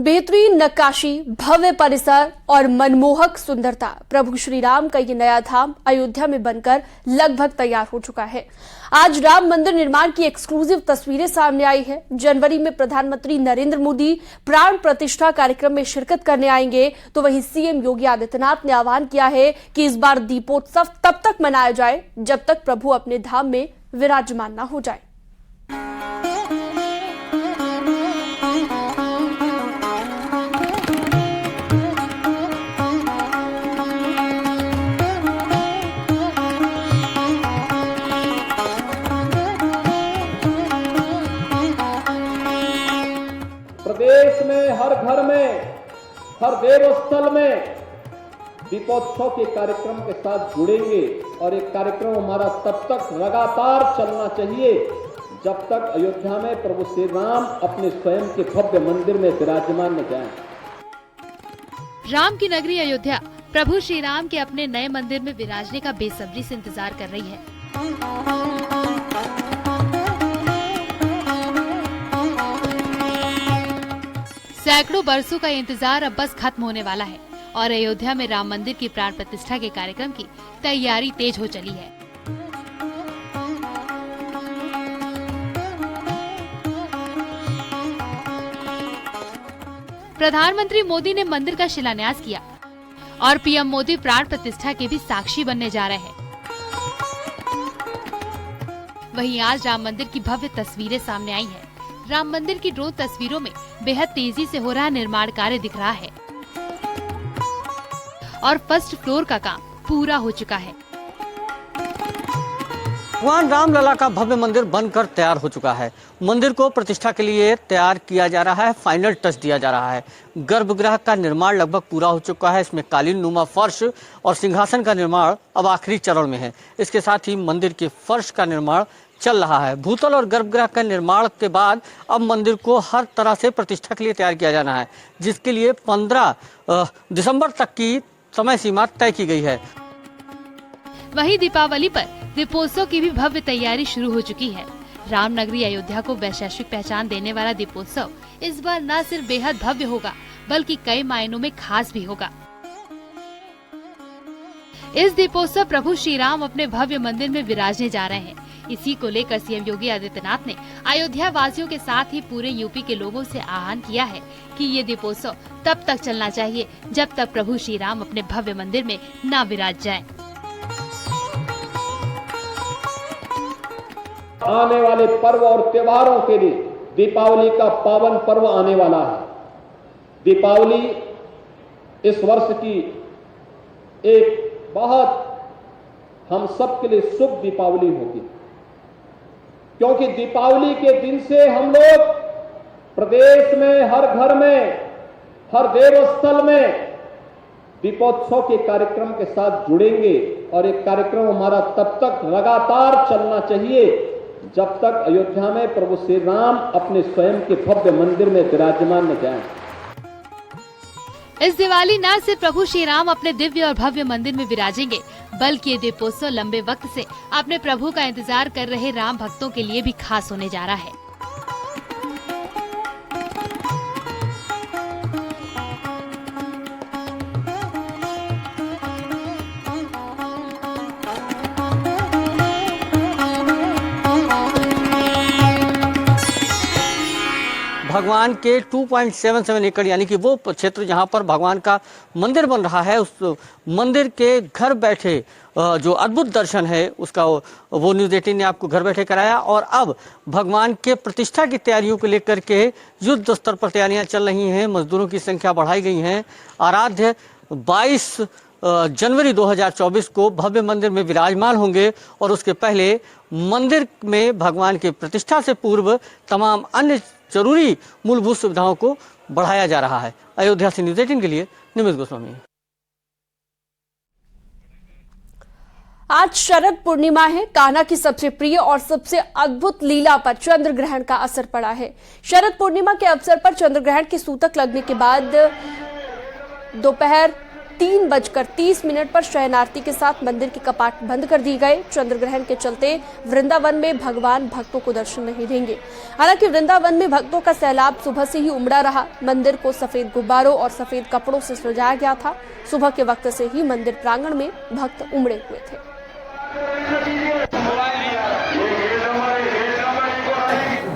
बेहतरीन नक्काशी, भव्य परिसर और मनमोहक सुंदरता, प्रभु श्री राम का ये नया धाम अयोध्या में बनकर लगभग तैयार हो चुका है। आज राम मंदिर निर्माण की एक्सक्लूसिव तस्वीरें सामने आई है। जनवरी में प्रधानमंत्री नरेंद्र मोदी प्राण प्रतिष्ठा कार्यक्रम में शिरकत करने आएंगे, तो वहीं सीएम योगी आदित्यनाथ ने आह्वान किया है कि इस बार दीपोत्सव तब तक मनाया जाए जब तक प्रभु अपने धाम में विराजमान न हो जाए। प्रदेश में हर घर में, हर देवस्थल में दीपोत्सव के कार्यक्रम के साथ जुड़ेंगे और एक कार्यक्रम हमारा तब तक लगातार चलना चाहिए जब तक अयोध्या में प्रभु श्री राम अपने स्वयं के भव्य मंदिर में विराजमान न जाएं। राम की नगरी अयोध्या प्रभु श्री राम के अपने नए मंदिर में विराजने का बेसब्री से इंतजार कर रही है। सैकड़ों बरसों का इंतजार अब बस खत्म होने वाला है और अयोध्या में राम मंदिर की प्राण प्रतिष्ठा के कार्यक्रम की तैयारी तेज हो चली है। प्रधानमंत्री मोदी ने मंदिर का शिलान्यास किया और पीएम मोदी प्राण प्रतिष्ठा के भी साक्षी बनने जा रहे हैं। वहीं आज राम मंदिर की भव्य तस्वीरें सामने आई हैं। राम मंदिर की ड्रोन तस्वीरों में बेहद तेजी से हो रहा निर्माण कार्य दिख रहा है और फर्स्ट फ्लोर का काम पूरा हो चुका है। भगवान रामलला का भव्य मंदिर बनकर तैयार हो चुका है। मंदिर को प्रतिष्ठा के लिए तैयार किया जा रहा है, फाइनल टच दिया जा रहा है। गर्भगृह का निर्माण लगभग पूरा हो चुका है। इसमें कालीन नुमा फर्श और सिंहासन का निर्माण अब आखिरी चरण में है। इसके साथ ही मंदिर के फर्श का निर्माण चल रहा है। भूतल और गर्भगृह का निर्माण के बाद अब मंदिर को हर तरह से प्रतिष्ठा के लिए तैयार किया जाना है, जिसके लिए 15 दिसंबर तक की समय सीमा तय की गई है। वहीं दीपावली पर दीपोत्सव की भी भव्य तैयारी शुरू हो चुकी है। रामनगरी अयोध्या को वैश्विक पहचान देने वाला दीपोत्सव इस बार न सिर्फ बेहद भव्य होगा बल्कि कई मायनों में खास भी होगा। इस दीपोत्सव प्रभु श्री राम अपने भव्य मंदिर में विराजने जा रहे हैं। इसी को लेकर सीएम योगी आदित्यनाथ ने अयोध्या वासियों के साथ ही पूरे यूपी के लोगों से आह्वान किया है कि ये दीपोत्सव तब तक चलना चाहिए जब तक प्रभु श्री राम अपने भव्य मंदिर में न विराज जाएं। आने वाले पर्व और त्योहारों के लिए दीपावली का पावन पर्व आने वाला है। दीपावली इस वर्ष की एक बहुत हम सब के लिए शुभ दीपावली होगी, क्योंकि दीपावली के दिन से हम लोग प्रदेश में हर घर में, हर देवस्थल में दीपोत्सव के कार्यक्रम के साथ जुड़ेंगे और एक कार्यक्रम हमारा तब तक लगातार चलना चाहिए जब तक अयोध्या में प्रभु श्री राम अपने स्वयं के भव्य मंदिर में विराजमान न जाएं। इस दिवाली न सिर्फ प्रभु श्री राम अपने दिव्य और भव्य मंदिर में विराजेंगे, बल्कि ये दीपोत्सव लंबे वक्त से अपने प्रभु का इंतजार कर रहे राम भक्तों के लिए भी खास होने जा रहा है। भगवान के 2.77 एकड़ यानी कि वो क्षेत्र जहां पर भगवान का मंदिर बन रहा है, उस मंदिर के घर बैठे जो अद्भुत दर्शन है उसका वो न्यूज़ 18 ने आपको घर बैठे कराया। और अब भगवान के प्रतिष्ठा की तैयारियों को लेकर के युद्ध स्तर पर तैयारियां चल रही हैं। मजदूरों की संख्या बढ़ाई गई है। आराध्य 22 जनवरी 2024 को भव्य मंदिर में विराजमान होंगे और उसके पहले मंदिर में भगवान के प्रतिष्ठा से पूर्व तमाम अन्य जरूरी मूलभूत सुविधाओं को बढ़ाया जा रहा है। अयोध्या से न्यूज़ 18 के लिए निमित गोस्वामी। आज शरद पूर्णिमा है। कान्हा की सबसे प्रिय और सबसे अद्भुत लीला पर चंद्र ग्रहण का असर पड़ा है। शरद पूर्णिमा के अवसर पर चंद्र ग्रहण के सूतक लगने के बाद दोपहर 3:30 पर शयनारती के साथ मंदिर के कपाट बंद कर दिए गए। चंद्र ग्रहण के चलते वृंदावन में भगवान भक्तों को दर्शन नहीं देंगे। हालांकि वृंदावन में भक्तों का सैलाब सुबह से ही उमड़ा रहा। मंदिर को सफेद गुब्बारों और सफेद कपड़ों से सजाया गया था। सुबह के वक्त से ही मंदिर प्रांगण में भक्त उमड़े हुए थे।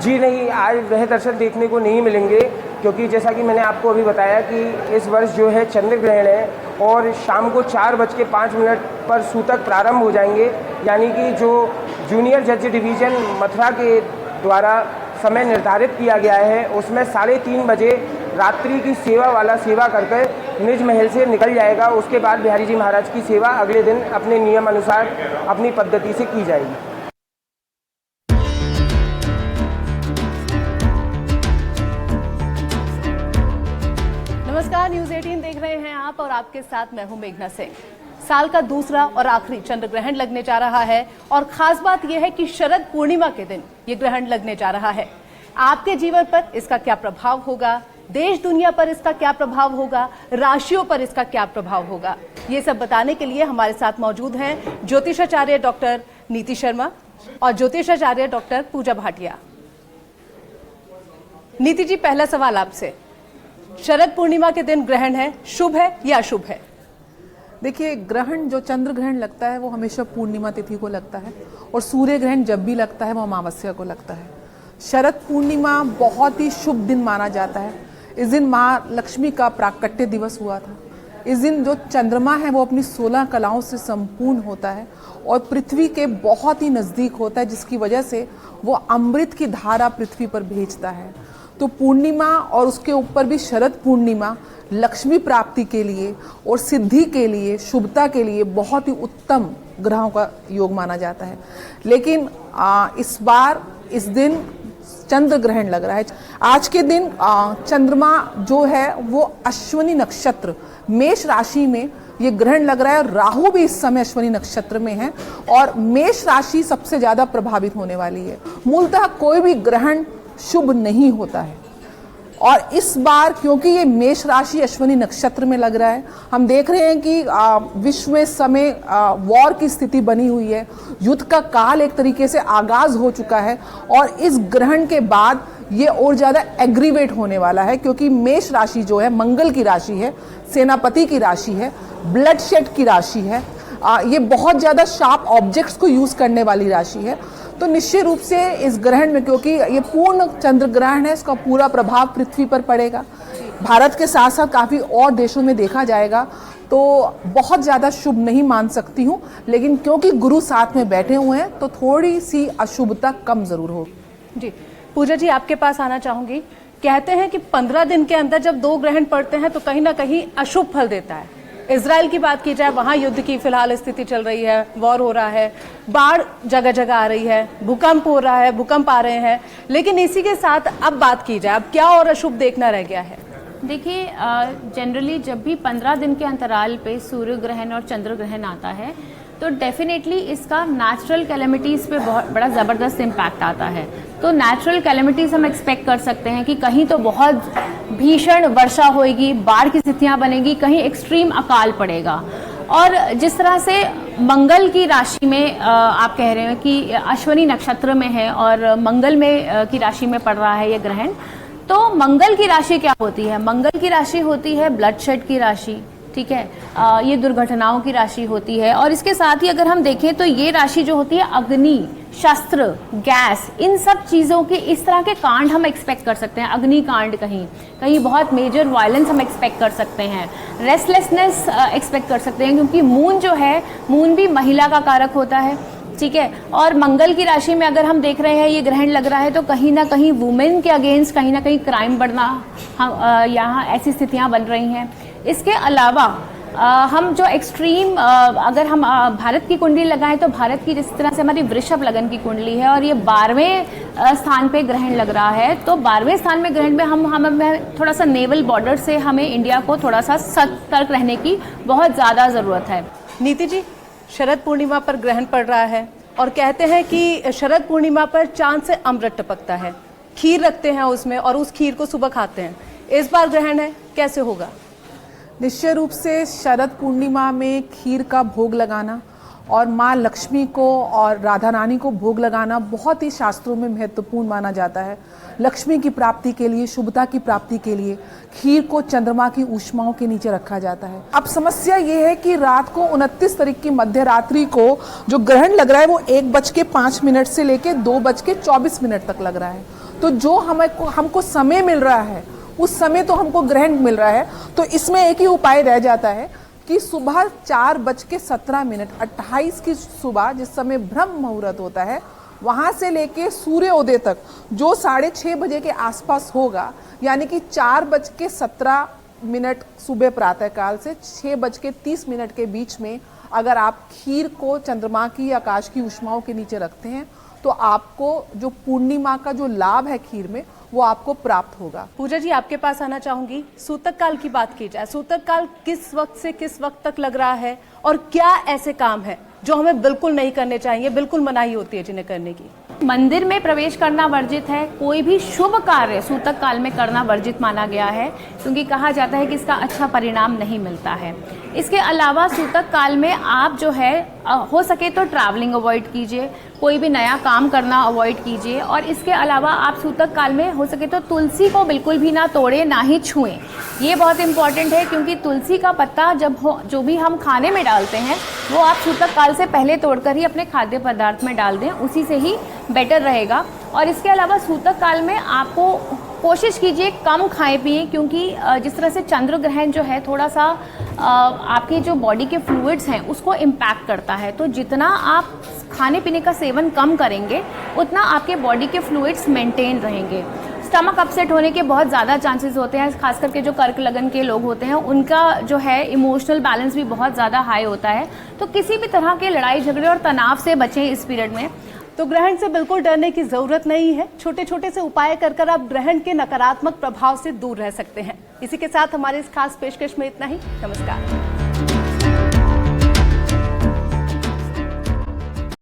जी नहीं, आज वह दर्शन देखने को नहीं मिलेंगे, क्योंकि जैसा कि मैंने आपको अभी बताया कि इस वर्ष जो है चंद्र ग्रहण है और शाम को 4:05 पर सूतक प्रारंभ हो जाएंगे। यानी कि जो जूनियर जज डिवीज़न मथुरा के द्वारा समय निर्धारित किया गया है उसमें 3:30 बजे रात्रि की सेवा वाला सेवा करके निज महल से निकल जाएगा। उसके बाद बिहारी जी महाराज की सेवा अगले दिन अपने नियम अनुसार अपनी पद्धति से की जाएगी। नमस्कार, न्यूज़ 18 देख रहे हैं आप और आपके साथ मैं हूं मेघना सिंह। साल का दूसरा और आखिरी चंद्र ग्रहण लगने जा रहा है और खास बात यह है कि शरद पूर्णिमा के दिन ये ग्रहण लगने जा रहा है। आपके जीवन पर इसका क्या प्रभाव होगा, देश दुनिया पर इसका क्या प्रभाव होगा, राशियों पर इसका क्या प्रभाव होगा, ये सब बताने के लिए हमारे साथ मौजूद हैं ज्योतिषाचार्य डॉक्टर नीति शर्मा और ज्योतिषाचार्य डॉक्टर पूजा भाटिया। नीति जी, पहला सवाल आपसे, शरद पूर्णिमा के दिन ग्रहण है, शुभ है या अशुभ है? देखिए, ग्रहण जो चंद्र ग्रहण लगता है वो हमेशा पूर्णिमा तिथि को लगता है और सूर्य ग्रहण जब भी लगता है वो अमावस्या को लगता है। शरद पूर्णिमा बहुत ही शुभ दिन माना जाता है। इस दिन माँ लक्ष्मी का प्राकट्य दिवस हुआ था। इस दिन जो चंद्रमा है वो अपनी 16 कलाओं से संपूर्ण होता है और पृथ्वी के बहुत ही नज़दीक होता है, जिसकी वजह से वो अमृत की धारा पृथ्वी पर भेजता है। तो पूर्णिमा और उसके ऊपर भी शरद पूर्णिमा लक्ष्मी प्राप्ति के लिए और सिद्धि के लिए, शुभता के लिए बहुत ही उत्तम ग्रहों का योग माना जाता है। लेकिन इस बार इस दिन चंद्र ग्रहण लग रहा है। आज के दिन चंद्रमा जो है वो अश्विनी नक्षत्र मेष राशि में ये ग्रहण लग रहा है। राहु भी इस समय अश्विनी नक्षत्र में है और मेष राशि सबसे ज्यादा प्रभावित होने वाली है। मूलतः कोई भी ग्रहण शुभ नहीं होता है और इस बार क्योंकि ये मेष राशि अश्विनी नक्षत्र में लग रहा है, हम देख रहे हैं कि विश्व में समय वॉर की स्थिति बनी हुई है। युद्ध का काल एक तरीके से आगाज हो चुका है और इस ग्रहण के बाद ये और ज़्यादा एग्रीवेट होने वाला है, क्योंकि मेष राशि जो है मंगल की राशि है, सेनापति की राशि है, ब्लड शेड की राशि है, ये बहुत ज़्यादा शार्प ऑब्जेक्ट्स को यूज़ करने वाली राशि है। तो निश्चित रूप से इस ग्रहण में, क्योंकि ये पूर्ण चंद्र ग्रहण है, इसका पूरा प्रभाव पृथ्वी पर पड़ेगा। भारत के साथ साथ काफ़ी और देशों में देखा जाएगा, तो बहुत ज़्यादा शुभ नहीं मान सकती हूँ, लेकिन क्योंकि गुरु साथ में बैठे हुए हैं तो थोड़ी सी अशुभता कम ज़रूर होगी। जी, पूजा जी आपके पास आना चाहूँगी। कहते हैं कि 15 दिन के अंदर जब 2 ग्रहण पड़ते हैं तो कहीं ना कहीं अशुभ फल देता है। इजराइल की बात की जाए, वहाँ युद्ध की फिलहाल स्थिति चल रही है, वॉर हो रहा है, बाढ़ जगह जगह आ रही है, भूकंप हो रहा है, भूकंप आ रहे हैं। लेकिन इसी के साथ अब बात की जाए, अब क्या और अशुभ देखना रह गया है? देखिए, जनरली जब भी 15 दिन के अंतराल पे सूर्य ग्रहण और चंद्र ग्रहण आता है तो डेफिनेटली इसका नेचुरल कैलेमिटीज़ पे बहुत बड़ा ज़बरदस्त इम्पैक्ट आता है। तो नेचुरल कैलेमिटीज़ हम एक्सपेक्ट कर सकते हैं कि कहीं तो बहुत भीषण वर्षा होएगी, बाढ़ की स्थितियाँ बनेगी, कहीं एक्सट्रीम अकाल पड़ेगा। और जिस तरह से मंगल की राशि में आप कह रहे हैं कि अश्विनी नक्षत्र में है और मंगल में की राशि में पड़ रहा है ये ग्रहण, तो मंगल की राशि क्या होती है? मंगल की राशि होती है ब्लड शेड की राशि, ठीक है, ये दुर्घटनाओं की राशि होती है। और इसके साथ ही अगर हम देखें तो ये राशि जो होती है अग्नि, शस्त्र, गैस, इन सब चीज़ों के इस तरह के कांड हम एक्सपेक्ट कर सकते हैं। अग्निकांड, कहीं कहीं बहुत मेजर वायलेंस हम एक्सपेक्ट कर सकते हैं, रेस्टलेसनेस एक्सपेक्ट कर सकते हैं, क्योंकि मून जो है, मून भी महिला का कारक होता है, ठीक है। और मंगल की राशि में अगर हम देख रहे हैं ये ग्रहण लग रहा है तो कहीं ना कहीं वुमेन के अगेंस्ट कहीं ना कहीं क्राइम बढ़ना, यहाँ ऐसी स्थितियाँ बन रही हैं। इसके अलावा हम जो एक्सट्रीम अगर हम भारत की कुंडली लगाएं तो भारत की जिस तरह से हमारी वृषभ लगन की कुंडली है और ये 12वें स्थान पे ग्रहण लग रहा है, तो 12वें स्थान में ग्रहण में हमें थोड़ा सा नेवल बॉर्डर से हमें इंडिया को थोड़ा सा सतर्क रहने की बहुत ज़्यादा ज़रूरत है। नीति जी, शरद पूर्णिमा पर ग्रहण पड़ रहा है और कहते हैं कि शरद पूर्णिमा पर चांद से अमृत टपकता है, खीर रखते हैं उसमें और उस खीर को सुबह खाते हैं। इस बार ग्रहण है, कैसे होगा? निश्चय रूप से शरद पूर्णिमा में खीर का भोग लगाना और माँ लक्ष्मी को और राधा रानी को भोग लगाना बहुत ही शास्त्रों में महत्वपूर्ण माना जाता है। लक्ष्मी की प्राप्ति के लिए, शुभता की प्राप्ति के लिए खीर को चंद्रमा की ऊष्माओं के नीचे रखा जाता है। अब समस्या ये है कि रात को 29 तारीख की मध्य रात्रि को जो ग्रहण लग रहा है वो 1:05 से लेके 2:24 तक लग रहा है। तो जो हमको समय मिल रहा है उस समय तो हमको ग्रहण मिल रहा है, तो इसमें एक ही उपाय रह जाता है कि सुबह 4:17 28 की सुबह, जिस समय ब्रह्म मुहूर्त होता है, वहां से लेके सूर्योदय तक जो 6:30 बजे के आसपास होगा, यानी कि 4:17 सुबह प्रातःकाल से 6:30 के बीच में अगर आप खीर को चंद्रमा की आकाश की ऊष्माओं के नीचे रखते हैं तो आपको जो पूर्णिमा का जो लाभ है खीर में वो आपको प्राप्त होगा। पूजा जी, आपके पास आना चाहूंगी। सूतक काल की बात की जाए, सूतक काल किस वक्त से किस वक्त तक लग रहा है और क्या ऐसे काम है जो हमें बिल्कुल नहीं करने चाहिए, बिल्कुल मनाही होती है जिन्हें करने की? मंदिर में प्रवेश करना वर्जित है। कोई भी शुभ कार्य सूतक काल में करना वर्जित माना गया है, क्योंकि कहा जाता है कि इसका अच्छा परिणाम नहीं मिलता है। इसके अलावा सूतक काल में आप जो है हो सके तो ट्रैवलिंग अवॉइड कीजिए, कोई भी नया काम करना अवॉइड कीजिए, और इसके अलावा आप सूतक काल में हो सके तो तुलसी को बिल्कुल भी ना तोड़े, ना ही छुएं। ये बहुत इंपॉर्टेंट है, क्योंकि तुलसी का पत्ता जो भी हम खाने में डालते हैं वो आप सूतक काल से पहले तोड़कर ही अपने खाद्य पदार्थ में डाल दें, उसी से ही बेटर रहेगा। और इसके अलावा सूतक काल में आपको कोशिश कीजिए कम खाएं पिए, क्योंकि जिस तरह से चंद्र ग्रहण जो है थोड़ा सा आपकी जो बॉडी के फ्लूइड्स हैं उसको इम्पैक्ट करता है। तो जितना आप खाने पीने का सेवन कम करेंगे उतना आपके बॉडी के फ्लूइड्स मेंटेन रहेंगे। स्टमक अपसेट होने के बहुत ज़्यादा चांसेस होते हैं, खास करके जो कर्क लगन के लोग होते हैं उनका जो है इमोशनल बैलेंस भी बहुत ज़्यादा हाई होता है। तो किसी भी तरह के लड़ाई झगड़े और तनाव से बचें इस पीरियड में। तो ग्रहण से बिल्कुल डरने की जरूरत नहीं है। छोटे छोटे से उपाय कर आप ग्रहण के नकारात्मक प्रभाव से दूर रह सकते हैं। इसी के साथ हमारे इस खास पेशकश में इतना ही। नमस्कार।